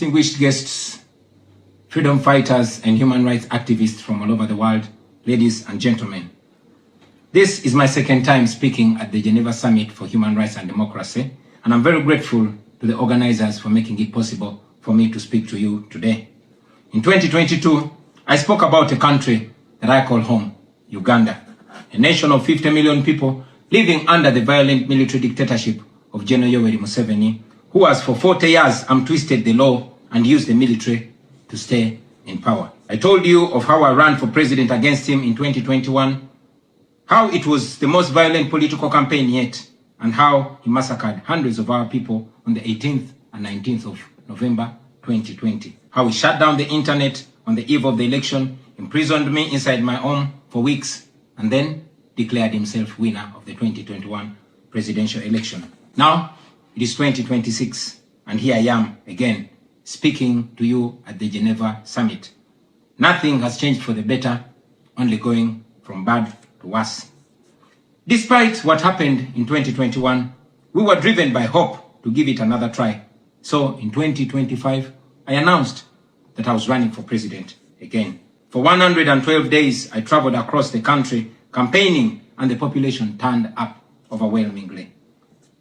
Distinguished guests, freedom fighters and human rights activists from all over the world, ladies and gentlemen. This is my second time speaking at the Geneva Summit for Human Rights and Democracy, and I'm very grateful to the organizers for making it possible for me to speak to you today. In 2022, I spoke about a country that I call home, Uganda, a nation of 50 million people living under the violent military dictatorship of General H.E Bobi, who has for 40 years twisted the law and used the military to stay in power. I told you of how I ran for president against him in 2021, how it was the most violent political campaign yet, and how he massacred hundreds of our people on the 18th and 19th of November 2020. How he shut down the internet on the eve of the election, imprisoned me inside my home for weeks, and then declared himself winner of the 2021 presidential election. Now, it is 2026, and here I am again, speaking to you at the Geneva Summit. Nothing has changed for the better, only going from bad to worse. Despite what happened in 2021, we were driven by hope to give it another try. So in 2025, I announced that I was running for president again. For 112 days, I traveled across the country campaigning, and the population turned up overwhelmingly.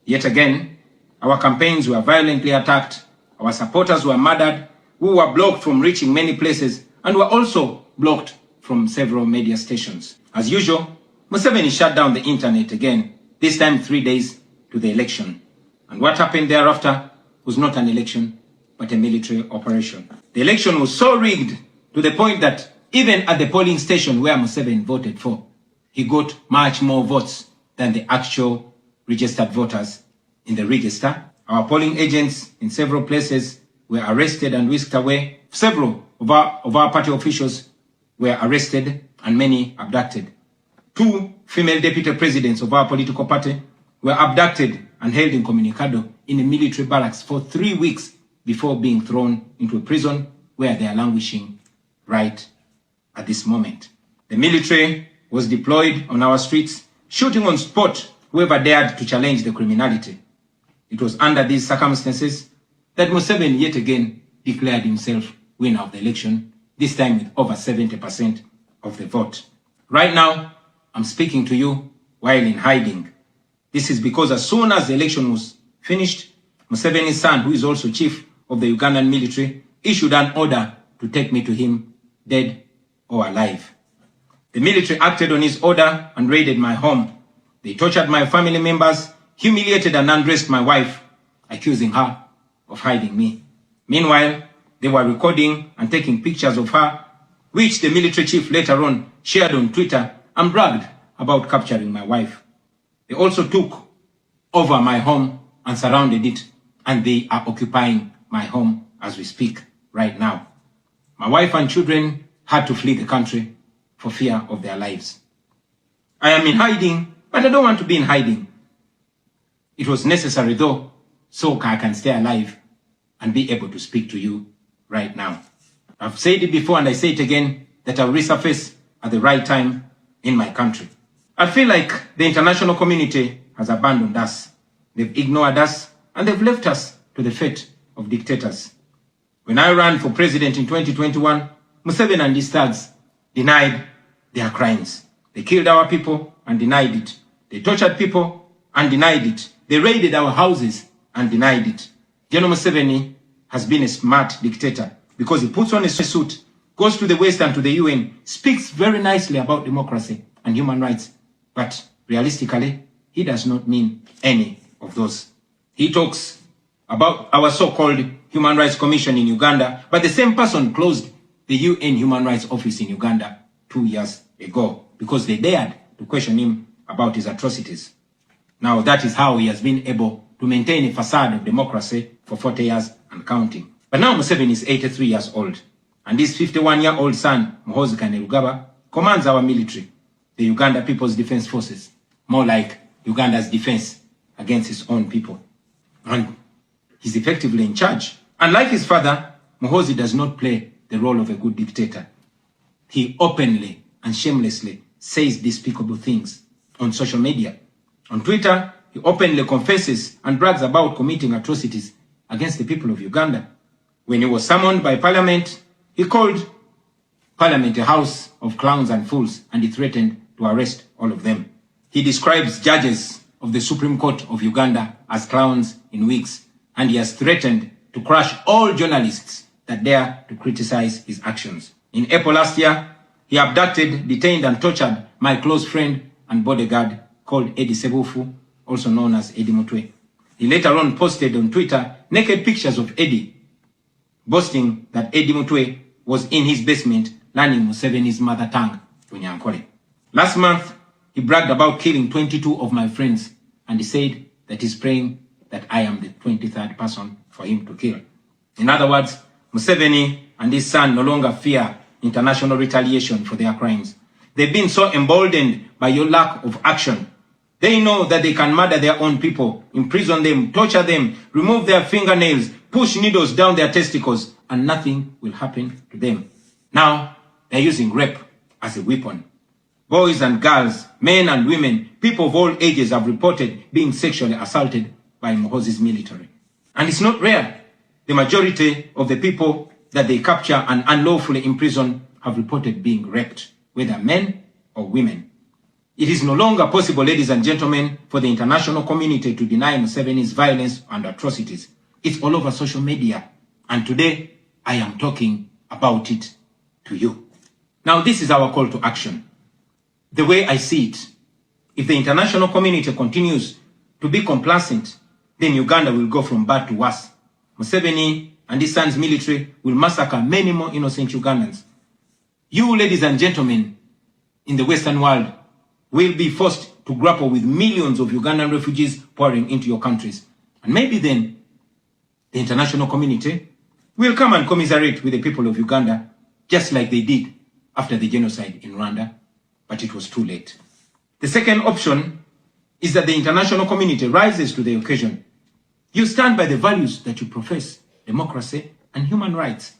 Yet again, our campaigns were violently attacked, our supporters were murdered, we were blocked from reaching many places, and were also blocked from several media stations. As usual, Museveni shut down the internet again, this time 3 days to the election. And what happened thereafter was not an election, but a military operation. The election was so rigged to the point that even at the polling station where Museveni voted for, he got much more votes than the actual registered voters in the register. Our polling agents in several places were arrested and whisked away. Several of our party officials were arrested and many abducted. 2 female deputy presidents of our political party were abducted and held incommunicado in a military barracks for 3 weeks before being thrown into a prison where they are languishing right at this moment. The military was deployed on our streets, shooting on spot whoever dared to challenge the criminality. It was under these circumstances that Museveni yet again declared himself winner of the election, this time with over 70% of the vote. Right now, I'm speaking to you while in hiding. This is because as soon as the election was finished, Museveni's son, who is also chief of the Ugandan military, issued an order to take me to him, dead or alive. The military acted on his order and raided my home. They tortured my family members, humiliated and undressed my wife, accusing her of hiding me. Meanwhile, they were recording and taking pictures of her, which the military chief later on shared on Twitter and bragged about capturing my wife. They also took over my home and surrounded it, and they are occupying my home as we speak right now. My wife and children had to flee the country for fear of their lives. I am in hiding, but I don't want to be in hiding. It was necessary though, so I can stay alive and be able to speak to you right now. I've said it before and I say it again, that I'll resurface at the right time in my country. I feel like the international community has abandoned us. They've ignored us and they've left us to the fate of dictators. When I ran for president in 2021, Museveni and his thugs denied their crimes. They killed our people and denied it. They tortured people and denied it. They raided our houses and denied it. General Museveni has been a smart dictator because he puts on a suit, goes to the West and to the UN, speaks very nicely about democracy and human rights, but realistically, he does not mean any of those. He talks about our so-called Human Rights Commission in Uganda, but the same person closed the UN Human Rights Office in Uganda 2 years ago because they dared to question him about his atrocities. Now that is how he has been able to maintain a facade of democracy for 40 years and counting. But now Museveni is 83 years old, and his 51-year-old son, Muhoozi Kainerugaba, commands our military, the Uganda People's Defense Forces, more like Uganda's defense against his own people. And he's effectively in charge. Unlike his father, Muhoozi does not play the role of a good dictator. He openly and shamelessly says despicable things on social media. On Twitter, he openly confesses and brags about committing atrocities against the people of Uganda. When he was summoned by Parliament, he called Parliament a house of clowns and fools, and he threatened to arrest all of them. He describes judges of the Supreme Court of Uganda as clowns in wigs, and he has threatened to crush all journalists that dare to criticize his actions. In April last year, he abducted, detained, and tortured my close friend and bodyguard called H.E Bobi, also known as H.E Mutwe. He later on posted on Twitter naked pictures of Eddie, boasting that H.E Mutwe was in his basement learning Museveni's mother tongue, Runyankole. Last month, he bragged about killing 22 of my friends, and he said that he's praying that I am the 23rd person for him to kill. In other words, Museveni and his son no longer fear international retaliation for their crimes. They've been so emboldened by your lack of action. They know that they can murder their own people, imprison them, torture them, remove their fingernails, push needles down their testicles, and nothing will happen to them. Now, they're using rape as a weapon. Boys and girls, men and women, people of all ages have reported being sexually assaulted by Muhoozi's military. And it's not rare. The majority of the people that they capture and unlawfully imprison have reported being raped, whether men or women. It is no longer possible, ladies and gentlemen, for the international community to deny Museveni's violence and atrocities. It's all over social media. And today, I am talking about it to you. Now, this is our call to action. The way I see it, if the international community continues to be complacent, then Uganda will go from bad to worse. Museveni and his son's military will massacre many more innocent Ugandans. You, ladies and gentlemen, in the Western world, will be forced to grapple with millions of Ugandan refugees pouring into your countries. And maybe then, the international community will come and commiserate with the people of Uganda, just like they did after the genocide in Rwanda, but it was too late. The second option is that the international community rises to the occasion. You stand by the values that you profess, democracy and human rights.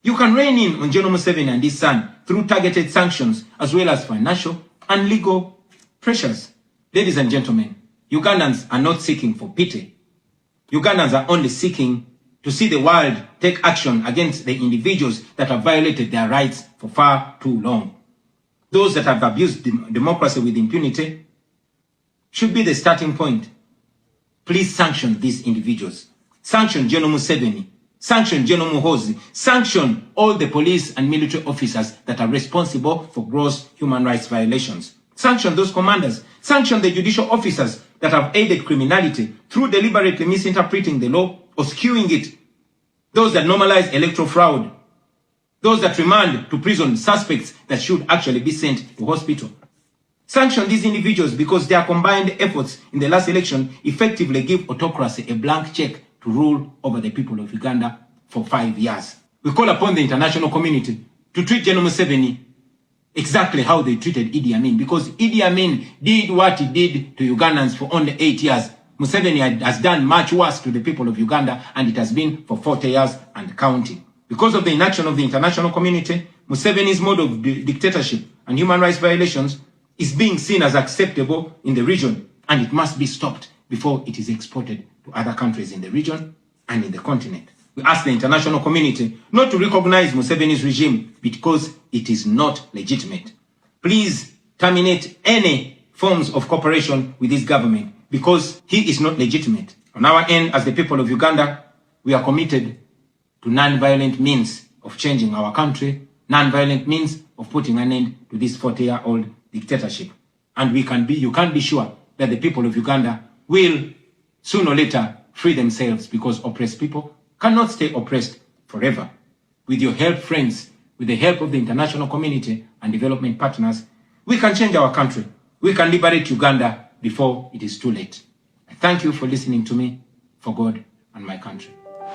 You can rein in on General Museveni and his son through targeted sanctions as well as financial and legal pressures. Ladies and gentlemen, Ugandans are not seeking for pity. Ugandans are only seeking to see the world take action against the individuals that have violated their rights for far too long. Those that have abused democracy with impunity should be the starting point. Please sanction these individuals. Sanction General Museveni. Sanction General Muhoozi. Sanction all the police and military officers that are responsible for gross human rights violations. Sanction those commanders. Sanction the judicial officers that have aided criminality through deliberately misinterpreting the law or skewing it. Those that normalize electoral fraud. Those that remand to prison suspects that should actually be sent to hospital. Sanction these individuals because their combined efforts in the last election effectively give autocracy a blank check to rule over the people of Uganda for 5 years. We call upon the international community to treat General Museveni exactly how they treated Idi Amin, because Idi Amin did what he did to Ugandans for only 8 years. Museveni has done much worse to the people of Uganda, and it has been for 40 years and counting. Because of the inaction of the international community, Museveni's mode of dictatorship and human rights violations is being seen as acceptable in the region, and it must be stopped before it is exported to other countries in the region and in the continent. We ask the international community not to recognize Museveni's regime because it is not legitimate. Please terminate any forms of cooperation with this government because he is not legitimate. On our end, as the people of Uganda, we are committed to non-violent means of changing our country, non-violent means of putting an end to this 40-year-old dictatorship. And you can be sure that the people of Uganda will sooner or later free themselves, because oppressed people cannot stay oppressed forever. With your help, friends, with the help of the international community and development partners, we can change our country. We can liberate Uganda before it is too late. I thank you for listening to me, for God and my country.